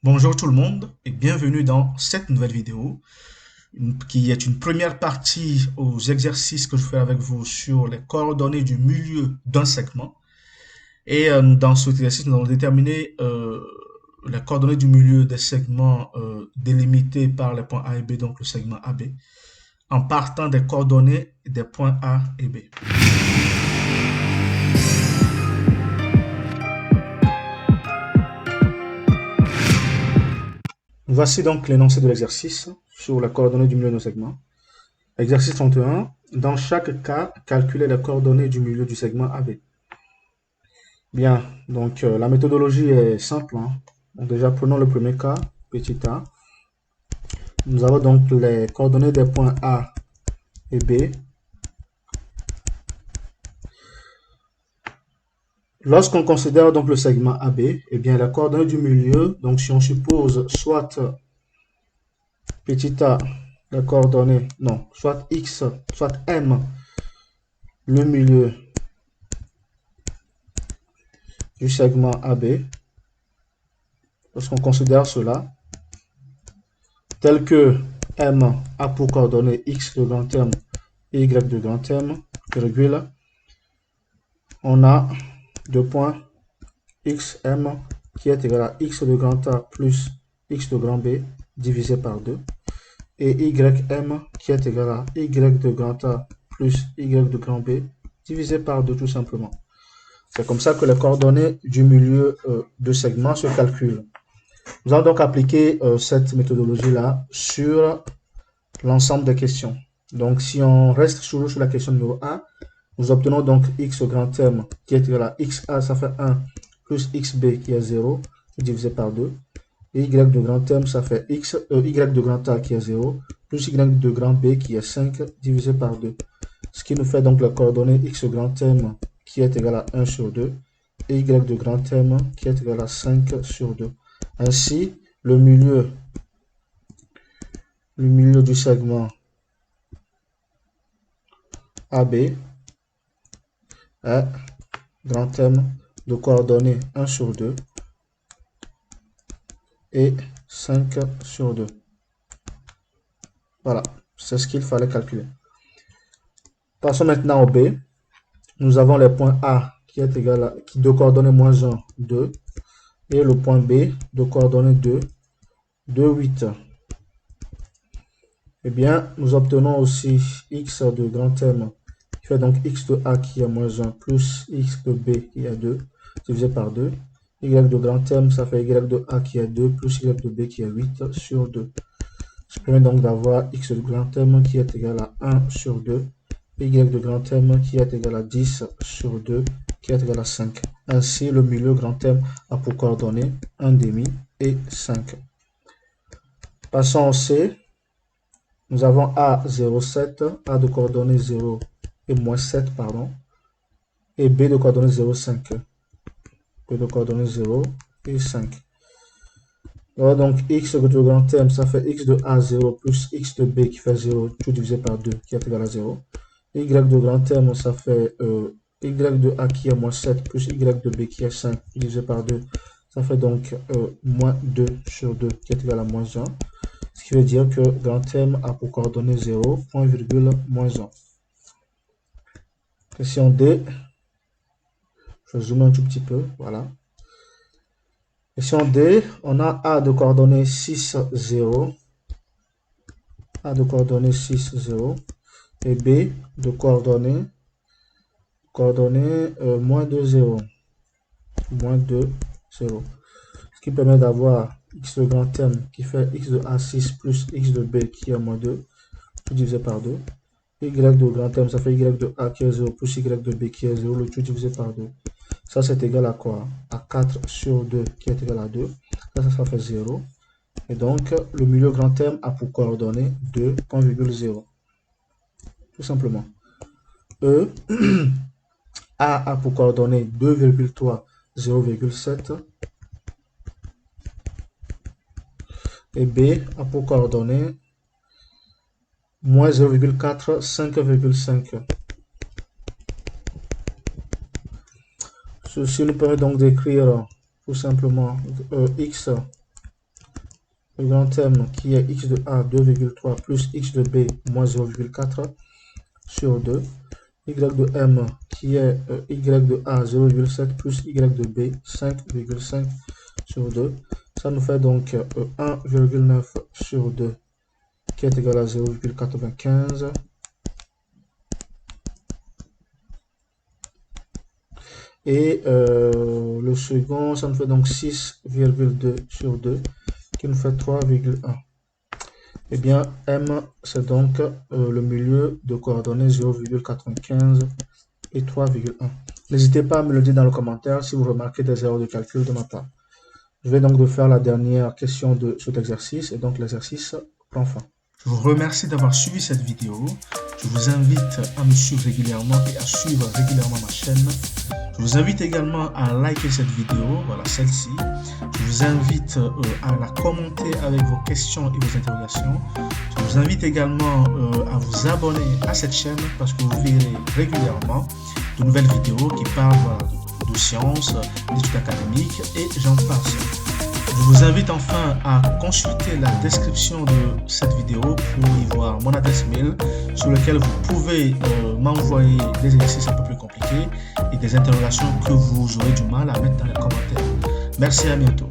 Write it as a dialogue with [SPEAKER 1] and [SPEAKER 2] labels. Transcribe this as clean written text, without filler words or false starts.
[SPEAKER 1] Bonjour tout le monde et bienvenue dans cette nouvelle vidéo qui est une première partie aux exercices que je fais avec vous sur les coordonnées du milieu d'un segment. Et dans cet exercice, nous allons déterminer les coordonnées du milieu des segments délimités par les points A et B, donc le segment AB, en partant des coordonnées des points A et B. Voici donc l'énoncé de l'exercice sur les coordonnées du milieu de nos segments. Exercice 31. Dans chaque cas, calculez les coordonnées du milieu du segment AB. Bien, donc la méthodologie est simple, hein. Donc, déjà, prenons le premier cas, petit a. Nous avons donc les coordonnées des points A et B. Lorsqu'on considère donc le segment AB, eh bien, les coordonnées du milieu, donc si on suppose soit petit a, les coordonnées, non, soit x, soit m, le milieu du segment AB, lorsqu'on considère cela, tel que M a pour coordonnées x de grand M et y de grand M, virgule, on a deux points xm qui est égal à x de grand A plus x de grand B divisé par 2 et ym qui est égal à y de grand A plus y de grand B divisé par 2 tout simplement. C'est comme ça que les coordonnées du milieu de segment se calculent. Nous allons donc appliquer cette méthodologie-là sur l'ensemble des questions. Donc, si on reste toujours sur la question numéro 1, nous obtenons donc x au grand M qui est égal à xa, ça fait 1, plus xb qui est 0, divisé par 2. Et y de grand M, ça fait y de grand A qui est 0, plus y de grand B qui est 5, divisé par 2. Ce qui nous fait donc la coordonnée x au grand M qui est égal à 1 sur 2, et y de grand M qui est égal à 5 sur 2. Ainsi, le milieu du segment AB est grand M de coordonnées 1 sur 2 et 5 sur 2. Voilà, c'est ce qu'il fallait calculer. Passons maintenant au B. Nous avons les points A qui est égal à de coordonnées moins 1, 2 et le point B de coordonnées 2, 2, 8. Eh bien, nous obtenons aussi x de grand M qui fait donc x de A qui est moins 1 plus x de B qui est 2 divisé par 2. Y de grand M, ça fait y de A qui est 2 plus y de B qui est 8 sur 2. Ce qui permet donc d'avoir x de grand M qui est égal à 1 sur 2 et y de grand M qui est égal à 10 sur 2 qui est égal à 5. Ainsi, le milieu grand M a pour coordonnées 1 demi et 5. Passons au C. Nous avons A 0,7, A de coordonnées 0 et moins 7, pardon, et B de coordonnées 0,5. B de coordonnées 0 et 5. Alors donc x de grand M, ça fait x de A 0 plus x de B qui fait 0, tout divisé par 2 qui est égal à 0. Y de grand M, ça fait y de A qui est moins 7 plus y de B qui est 5 divisé par 2. Ça fait donc moins 2 sur 2 qui est égal à moins 1. Ce qui veut dire que grand M a pour coordonnées 0, point virgule, moins 1. Question D. Je zoome un tout petit peu, voilà. Question D, on a A de coordonnées 6, 0. A de coordonnées 6, 0. Et B de coordonnées moins 2, 0. Moins 2, 0. Ce qui permet d'avoir x de grand M qui fait x de A6 plus x de B qui est moins 2, tout divisé par 2. Y de grand M, ça fait y de A qui est 0 plus y de B qui est 0, le tout divisé par 2. Ça, c'est égal à quoi? À 4 sur 2 qui est égal à 2. Ça fait 0. Et donc, le milieu grand M a pour coordonnées 2,0. Tout simplement. E, A a pour coordonnées 2,3, 0,7. Et B a pour coordonnées moins 0,4, 5,5. Ceci nous permet donc d'écrire tout simplement x le grand M qui est x de A 2,3 plus x de B moins 0,4 sur 2, y de M qui est y de A 0,7 plus y de B 5,5 sur 2. Ça nous fait donc 1,9 sur 2 qui est égal à 0,95. Et le second, ça nous fait donc 6,2 sur 2 qui nous fait 3,1. Eh bien, M, c'est donc le milieu de coordonnées 0,95 et 3,1. N'hésitez pas à me le dire dans le commentaire si vous remarquez des erreurs de calcul de ma part. Je vais donc faire la dernière question de cet exercice et donc l'exercice prend fin. Je vous remercie d'avoir suivi cette vidéo. Je vous invite à me suivre régulièrement et à suivre régulièrement ma chaîne. Je vous invite également à liker cette vidéo, voilà celle-ci. Je vous invite à la commenter avec vos questions et vos interrogations. Je vous invite également à vous abonner à cette chaîne parce que vous verrez régulièrement de nouvelles vidéos qui parlent de sciences, d'études académiques et j'en passe. Je vous invite enfin à consulter la description de cette vidéo pour y voir mon adresse mail sur laquelle vous pouvez m'envoyer des exercices un peu plus compliqués et des interrogations que vous aurez du mal à mettre dans les commentaires. Merci, à bientôt.